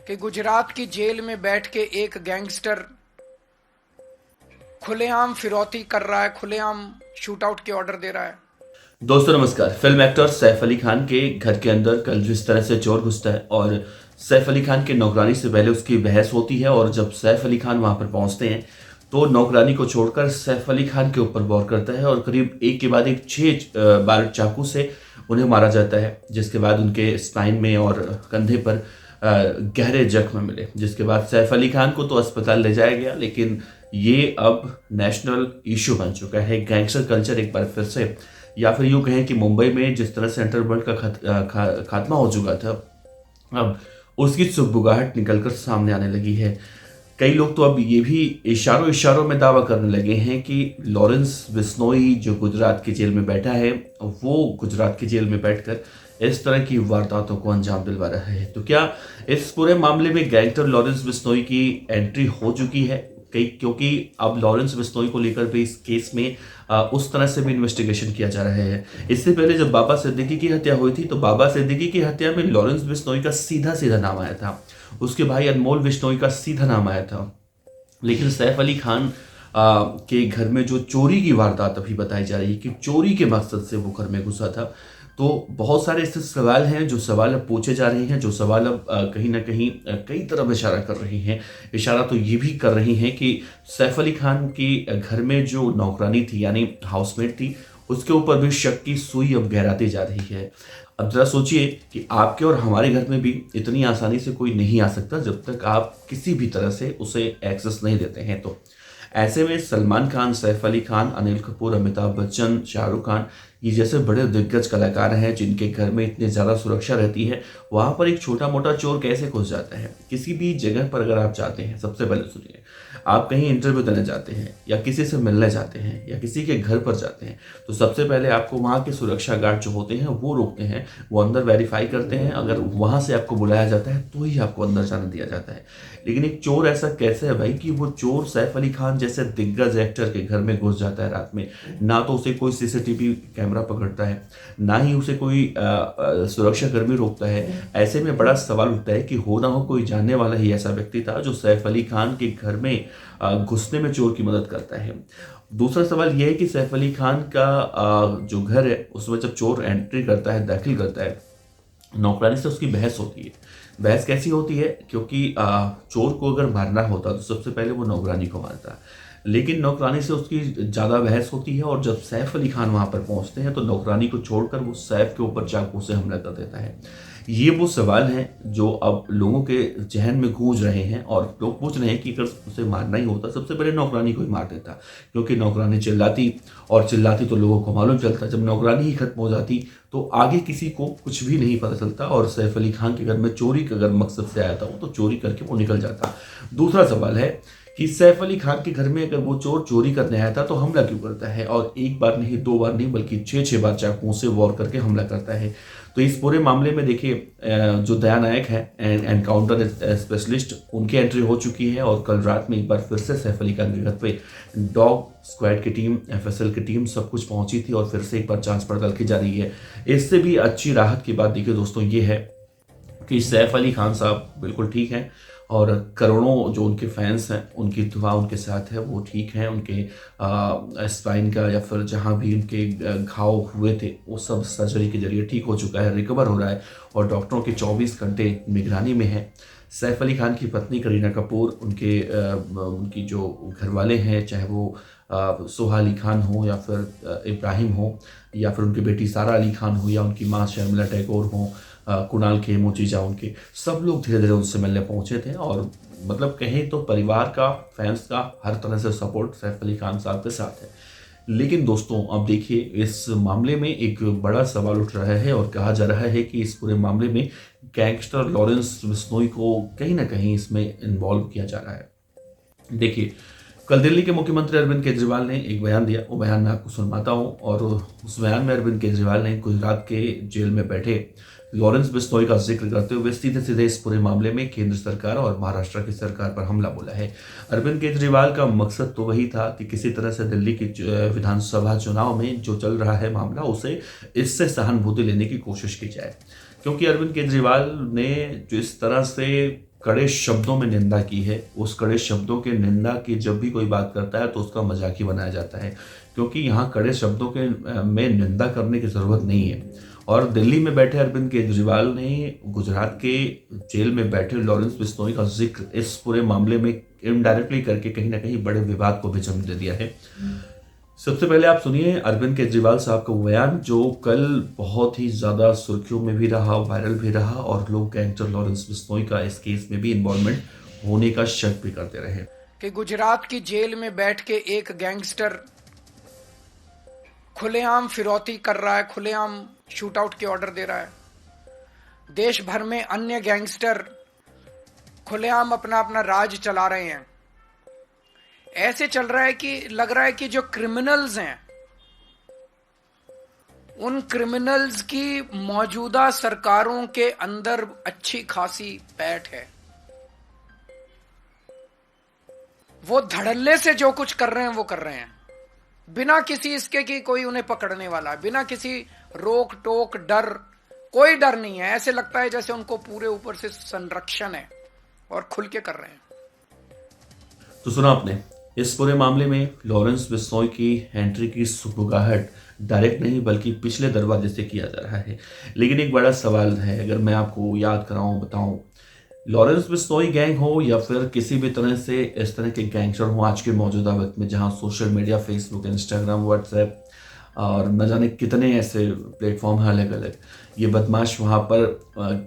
कि गुजरात की जेल में बैठ के एक गैंगस्टर खुलेआम फिरौती कर रहा है, खुलेआम शूट आउट के ऑर्डर दे रहा है। दोस्तों नमस्कार। फिल्म एक्टर सैफ अली खान के घर के अंदर कल जिस तरह से चोर घुसता है और सैफ अली खान के नौकरानी से पहले उसकी बहस होती है, और जब सैफ अली खान वहां पर पहुंचते हैं तो नौकरानी को छोड़कर सैफ अली खान के ऊपर वार करता है और करीब एक के बाद एक 6 बार चाकू से उन्हें मारा जाता है, जिसके बाद उनके स्पाइन में और कंधे पर गहरे जख्म मिले। जिसके बाद सैफ अली खान को तो अस्पताल ले जाया गया, लेकिन ये अब नेशनल इशू बन चुका है। गैंगस्टर कल्चर एक बार फिर से, या फिर यूं कहें कि मुंबई में जिस तरह से अंडरवर्ल्ड का खात्मा हो चुका था, अब उसकी सुगबुगाहट निकलकर सामने आने लगी है। कई लोग तो अब ये भी इशारों इशारों में दावा करने लगे हैं कि लॉरेंस बिश्नोई जो गुजरात की जेल में बैठा है, वो गुजरात की जेल में बैठकर इस तरह की वारदातों को अंजाम दिलवा रहा है। तो क्या इस पूरे मामले में गैंगस्टर लॉरेंस बिश्नोई की एंट्री हो चुकी है? कई क्योंकि अब लॉरेंस बिश्नोई को लेकर भी इस केस में उस तरह से भी इन्वेस्टिगेशन किया जा रहा है। इससे पहले जब बाबा सिद्दीकी की हत्या हुई थी तो बाबा सिद्दीकी की हत्या में लॉरेंस बिश्नोई का सीधा सीधा नाम आया था, उसके भाई अनमोल बिश्नोई का सीधा नाम आया था। लेकिन सैफ अली खान के घर में जो चोरी की वारदात अभी बताई जा रही है कि चोरी के मकसद से वो घर में घुसा था, तो बहुत सारे ऐसे सवाल हैं जो सवाल अब पूछे जा रहे हैं, जो सवाल अब कहीं ना कहीं कई तरफ इशारा कर रही हैं। इशारा तो ये भी कर रही हैं कि सैफ अली खान के घर में जो नौकरानी थी यानी हाउसमेट थी, उसके ऊपर भी शक की सुई अब गहराती जा रही है। अब जरा सोचिए कि आपके और हमारे घर में भी इतनी आसानी से कोई नहीं आ सकता जब तक आप किसी भी तरह से उसे एक्सेस नहीं देते हैं। तो ऐसे में सलमान खान, सैफ अली खान, अनिल कपूर, अमिताभ बच्चन, शाहरुख खान, ये जैसे बड़े दिग्गज कलाकार हैं जिनके घर में इतनी ज़्यादा सुरक्षा रहती है, वहाँ पर एक छोटा मोटा चोर कैसे घुस जाता है? किसी भी जगह पर अगर आप जाते हैं, सबसे पहले सुनिए, आप कहीं इंटरव्यू देने जाते हैं या किसी से मिलने जाते हैं या किसी के घर पर जाते हैं, तो सबसे पहले आपको वहाँ के सुरक्षा गार्ड जो होते हैं वो रोकते हैं, वो अंदर वेरीफाई करते हैं। अगर वहाँ से आपको बुलाया जाता है तो ही आपको अंदर जाने दिया जाता है। लेकिन एक चोर ऐसा कैसे है भाई कि वो चोर सैफ अली खान जैसे दिग्गज एक्टर के घर में घुस जाता है रात में? ना तो उसे कोई सीसीटीवी कैमरा पकड़ता है, ना ही उसे कोई सुरक्षा कर्मी रोकता है। ऐसे में बड़ा सवाल उठता है कि हो ना हो कोई जानने वाला ही ऐसा व्यक्ति था जो सैफ अली खान के घर में घुसने में चोर की मदद करता है। दूसरा सवाल यह है कि सैफ अली खान का जो घर है उसमें जब चोर एंट्री करता है, दाखिल करता है, नौकरानी से उसकी बहस होती है। बहस कैसी होती है? क्योंकि चोर को अगर मारना होता तो सबसे पहले वो नौकरानी को मारता, लेकिन नौकरानी से उसकी ज़्यादा बहस होती है, और जब सैफ अली खान वहाँ पर पहुँचते हैं तो नौकरानी को छोड़कर वो सैफ के ऊपर चाकू से हमला कर देता है। ये वो सवाल हैं जो अब लोगों के जहन में गूंज रहे हैं, और लोग पूछ रहे हैं कि अगर उसे मारना ही होता सबसे पहले नौकरानी को ही मार देता, क्योंकि नौकरानी चिल्लाती और चिल्लाती तो लोगों को मालूम चलता, जब नौकरानी ही खत्म हो जाती तो आगे किसी को कुछ भी नहीं पता चलता, और सैफ अली खान के घर में चोरी का अगर मकसद से आया था वो तो चोरी करके वो निकल जाता। दूसरा सवाल है कि सैफ अली खान के घर में अगर वो चोर चोरी करने आया था तो हमला क्यों करता है, और एक बार नहीं, दो बार नहीं, बल्कि 6 बार चाकुओं से वॉर करके हमला करता है। तो इस पूरे मामले में देखिए, जो दया नायक है एनकाउंटर स्पेशलिस्ट, उनकी एंट्री हो चुकी है, और कल रात में एक बार फिर से सैफ अली खान के घर पे डॉग स्क्वाड की टीम, एफएसएल की टीम सब कुछ पहुंची थी, और फिर से एक बार जांच पड़ताल की जा रही है। इससे भी अच्छी राहत की बात देखिए दोस्तों ये है कि सैफ अली खान साहब बिल्कुल ठीक हैं, और करोड़ों जो उनके फैंस हैं उनकी दुआ उनके साथ है, वो ठीक हैं। उनके स्पाइन का या फिर जहाँ भी उनके घाव हुए थे वो सब सर्जरी के जरिए ठीक हो चुका है, रिकवर हो रहा है, और डॉक्टरों के 24 घंटे निगरानी में है। सैफ अली खान की पत्नी करीना कपूर, उनकी जो घर वाले हैं, चाहे वो सोहा अली खान हो या फिर इब्राहिम हो, या फिर उनकी बेटी सारा अली खान हो, या उनकी माँ शर्मिला टैगोर हो, कुणाल खेमू, चीजा, उनके सब लोग धीरे धीरे उनसे मिलने पहुंचे थे, और मतलब कहें तो परिवार का, फैंस का हर तरह से सपोर्ट सैफ अली खान साहब के साथ है। लेकिन दोस्तों अब देखिए, इस मामले में एक बड़ा सवाल उठ रहा है, और कहा जा रहा है कि इस पूरे मामले में गैंगस्टर लॉरेंस बिश्नोई को कहीं ना कहीं इसमें इन्वॉल्व किया जा रहा है। देखिए, कल दिल्ली के मुख्यमंत्री अरविंद केजरीवाल ने एक बयान दिया, वो बयान मैं आपको सुनवाता हूँ। और उस बयान में अरविंद केजरीवाल ने गुजरात के जेल में बैठे लॉरेंस बिश्नोई का जिक्र करते हुए सीधे सीधे इस पूरे मामले में केंद्र सरकार और महाराष्ट्र की सरकार पर हमला बोला है। अरविंद केजरीवाल का मकसद तो वही था कि किसी तरह से दिल्ली की विधानसभा चुनाव में जो चल रहा है मामला, उसे इससे सहानुभूति लेने की कोशिश की जाए। क्योंकि अरविंद केजरीवाल ने जिस तरह से कड़े शब्दों में निंदा की है, उस कड़े शब्दों के निंदा की जब भी कोई बात करता है तो उसका मजाक ही बनाया जाता है, क्योंकि यहाँ कड़े शब्दों के में निंदा करने की ज़रूरत नहीं है। और दिल्ली में बैठे अरविंद केजरीवाल ने गुजरात के जेल में बैठे लॉरेंस बिश्नोई का जिक्र इस पूरे मामले में इनडायरेक्टली करके कहीं ना कहीं बड़े विवाद को भी जन्म दे दिया है। सबसे पहले आप सुनिए अरविंद केजरीवाल साहब का बयान, जो कल बहुत ही ज्यादा सुर्खियों में भी रहा, वायरल भी रहा, और लोग गैंगस्टर लॉरेंस बिश्नोई का इस केस में भी इन्वॉल्वमेंट होने का शक भी करते रहे कि गुजरात की जेल में बैठ के एक गैंगस्टर खुलेआम फिरौती कर रहा है, खुलेआम शूट आउट के ऑर्डर दे रहा है। देश भर में अन्य गैंगस्टर खुलेआम अपना अपना राज चला रहे हैं। ऐसे चल रहा है कि लग रहा है कि जो क्रिमिनल्स हैं, उन क्रिमिनल्स की मौजूदा सरकारों के अंदर अच्छी खासी पैठ है। वो धड़ल्ले से जो कुछ कर रहे हैं वो कर रहे हैं, बिना किसी इसके कि कोई उन्हें पकड़ने वाला है, बिना किसी रोक टोक डर, कोई डर नहीं है। ऐसे लगता है जैसे उनको पूरे ऊपर से संरक्षण है और खुल के कर रहे हैं। तो सुना आपने, इस पूरे मामले में लॉरेंस बिश्नोई की एंट्री की सुगबुगाहट डायरेक्ट नहीं बल्कि पिछले दरवाजे से किया जा रहा है। लेकिन एक बड़ा सवाल है, अगर मैं आपको याद कराऊं, बताऊं, लॉरेंस बिश्नोई गैंग हो या फिर किसी भी तरह से इस तरह के गैंगस्टर हो आज के मौजूदा वक्त में, जहां social media, Facebook, Instagram, WhatsApp और न जाने कितने ऐसे प्लेटफॉर्म हैं अलग अलग, ये बदमाश वहाँ पर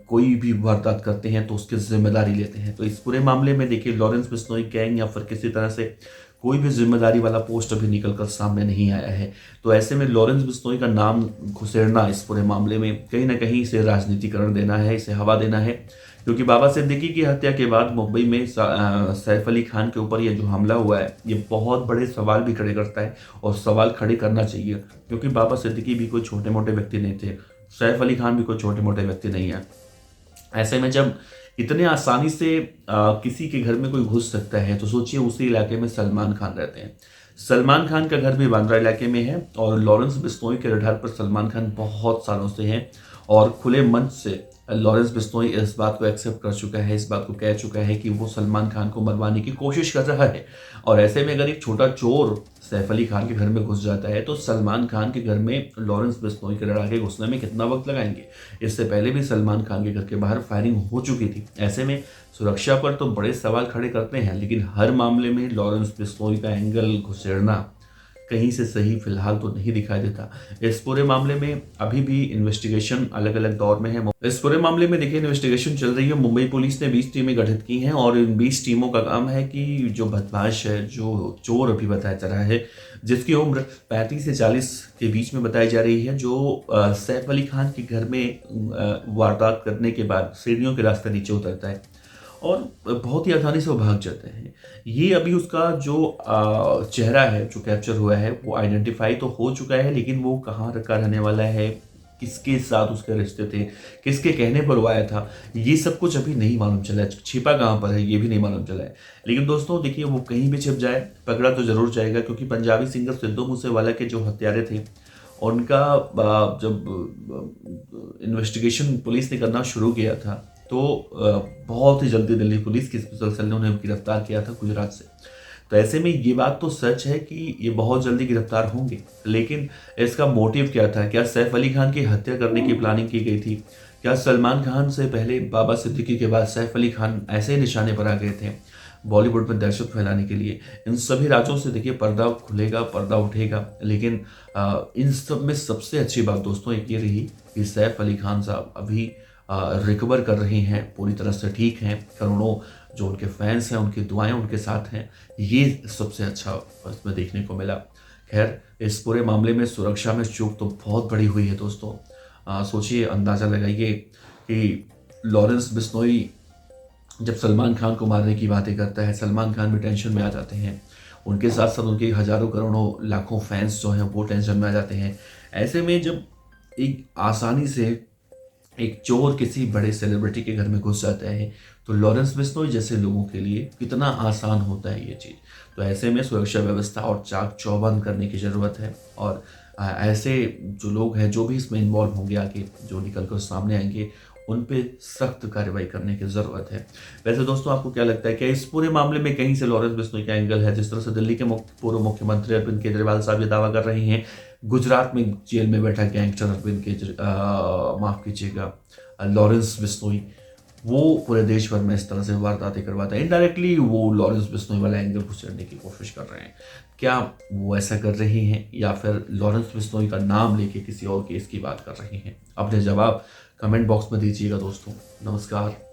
कोई भी वारदात करते हैं तो उसकी जिम्मेदारी लेते हैं। तो इस पूरे मामले में देखिए लॉरेंस बिश्नोई गैंग या फिर किसी तरह से कोई भी जिम्मेदारी वाला पोस्ट अभी निकल कर सामने नहीं आया है। तो ऐसे में लॉरेंस बिश्नोई का नाम घुसेड़ना इस पूरे मामले में कहीं ना कहीं इसे राजनीतिकरण देना है, इसे हवा देना है, क्योंकि बाबा सिद्दीकी की हत्या के बाद मुंबई में सैफ अली खान के ऊपर ये जो हमला हुआ है, ये बहुत बड़े सवाल भी खड़े करता है और सवाल खड़े करना चाहिए, क्योंकि बाबा सिद्दीकी भी कोई छोटे मोटे व्यक्ति नहीं थे, सैफ अली खान भी कोई छोटे मोटे व्यक्ति नहीं है। ऐसे में जब इतने आसानी से किसी के घर में कोई घुस सकता है, तो सोचिए उसी इलाके में सलमान खान रहते हैं। सलमान खान का घर भी बांद्रा इलाके में है और लॉरेंस बिश्नोई के रडार पर सलमान खान बहुत सालों से हैं और खुले मंच से लॉरेंस बिश्नोई इस बात को एक्सेप्ट कर चुका है, इस बात को कह चुका है कि वो सलमान खान को मरवाने की कोशिश कर रहा है। और ऐसे में अगर एक छोटा चोर सैफ अली खान के घर में घुस जाता है तो सलमान खान के घर में लॉरेंस बिश्नोई के रडार के घुसने में कितना वक्त लगाएंगे। इससे पहले भी सलमान खान के घर के बाहर फायरिंग हो चुकी थी। ऐसे में सुरक्षा पर तो बड़े सवाल खड़े करते हैं, लेकिन हर मामले में लॉरेंस बिश्नोई का एंगल घुसेड़ना कहीं से सही फिलहाल तो नहीं दिखाई देता। इस पूरे मामले में अभी भी इन्वेस्टिगेशन अलग अलग दौर में है। इस पूरे मामले में देखिए इन्वेस्टिगेशन चल रही है। मुंबई पुलिस ने 20 टीमें गठित की हैं और इन 20 टीमों का काम है कि जो बदमाश है, जो चोर अभी बताया जा रहा है, जिसकी उम्र 35 से 40 के बीच में बताई जा रही है, जो सैफ अली खान के घर में वारदात करने के बाद सीढ़ियों के रास्ते नीचे उतरता है और बहुत ही आसानी से वो भाग जाते हैं। ये अभी उसका जो चेहरा है जो कैप्चर हुआ है वो आइडेंटिफाई तो हो चुका है, लेकिन वो कहाँ का रहने वाला है, किसके साथ उसके रिश्ते थे, किसके कहने पर वो आया था, ये सब कुछ अभी नहीं मालूम चला है। छिपा कहाँ पर है ये भी नहीं मालूम चला है। लेकिन दोस्तों देखिए, वो कहीं भी छिप जाए पकड़ा तो जरूर जाएगा, क्योंकि पंजाबी सिंगर सिद्धू मूसेवाला के जो हत्यारे थे उनका जब इन्वेस्टिगेशन पुलिस ने करना शुरू किया था तो बहुत ही जल्दी दिल्ली पुलिस की स्पेशल सेल ने उन्हें गिरफ्तार किया था गुजरात से। तो ऐसे में ये बात तो सच है कि ये बहुत जल्दी गिरफ्तार होंगे, लेकिन इसका मोटिव क्या था? क्या सैफ अली खान की हत्या करने की प्लानिंग की गई थी? क्या सलमान खान से पहले बाबा सिद्दीकी के बाद सैफ अली खान ऐसे ही निशाने पर आ गए थे बॉलीवुड में दहशत फैलाने के लिए? इन सभी राजों से देखिए पर्दा खुलेगा, पर्दा उठेगा। लेकिन इन सब में सबसे अच्छी बात दोस्तों एक ये रही कि सैफ अली खान साहब अभी रिकवर कर रहे हैं, पूरी तरह से ठीक हैं। करोड़ों जो उनके फैंस हैं उनकी दुआएं उनके साथ हैं, ये सबसे अच्छा इसमें देखने को मिला। खैर, इस पूरे मामले में सुरक्षा में चूक तो बहुत बड़ी हुई है दोस्तों। सोचिए, अंदाज़ा लगाइए कि लॉरेंस बिश्नोई जब सलमान खान को मारने की बातें करता है, सलमान खान भी टेंशन में आ जाते हैं, उनके साथ साथ उनके हज़ारों करोड़ों लाखों फैंस जो हैं वो टेंशन में आ जाते हैं। ऐसे में जब एक आसानी से एक चोर किसी बड़े सेलिब्रिटी के घर में घुस जाता है तो लॉरेंस बिश्नोई जैसे लोगों के लिए कितना आसान होता है ये चीज़। तो ऐसे में सुरक्षा व्यवस्था और चाक चौबंद करने की ज़रूरत है और ऐसे जो लोग हैं, जो भी इसमें इन्वॉल्व होंगे आगे, जो निकल कर सामने आएंगे, उन पे सख्त कार्रवाई करने की ज़रूरत है। वैसे दोस्तों, आपको क्या लगता है, क्या इस पूरे मामले में कहीं से लॉरेंस बिश्नोई का एंगल है? जिस तरह से दिल्ली के पूर्व मुख्यमंत्री अरविंद केजरीवाल साहब ये दावा कर रहे हैं, गुजरात में जेल में बैठा गैंगस्टर माफ़ कीजिएगा, लॉरेंस बिश्नोई, वो पूरे देश भर में इस तरह से वारदातें करवाता है। इनडायरेक्टली वो लॉरेंस बिश्नोई वाला एंगल घुसेड़ने की कोशिश कर रहे हैं। क्या वो ऐसा कर रहे हैं, या फिर लॉरेंस बिश्नोई का नाम लेके किसी और केस की बात कर रहे हैं? अपने जवाब कमेंट बॉक्स में दीजिएगा दोस्तों। नमस्कार।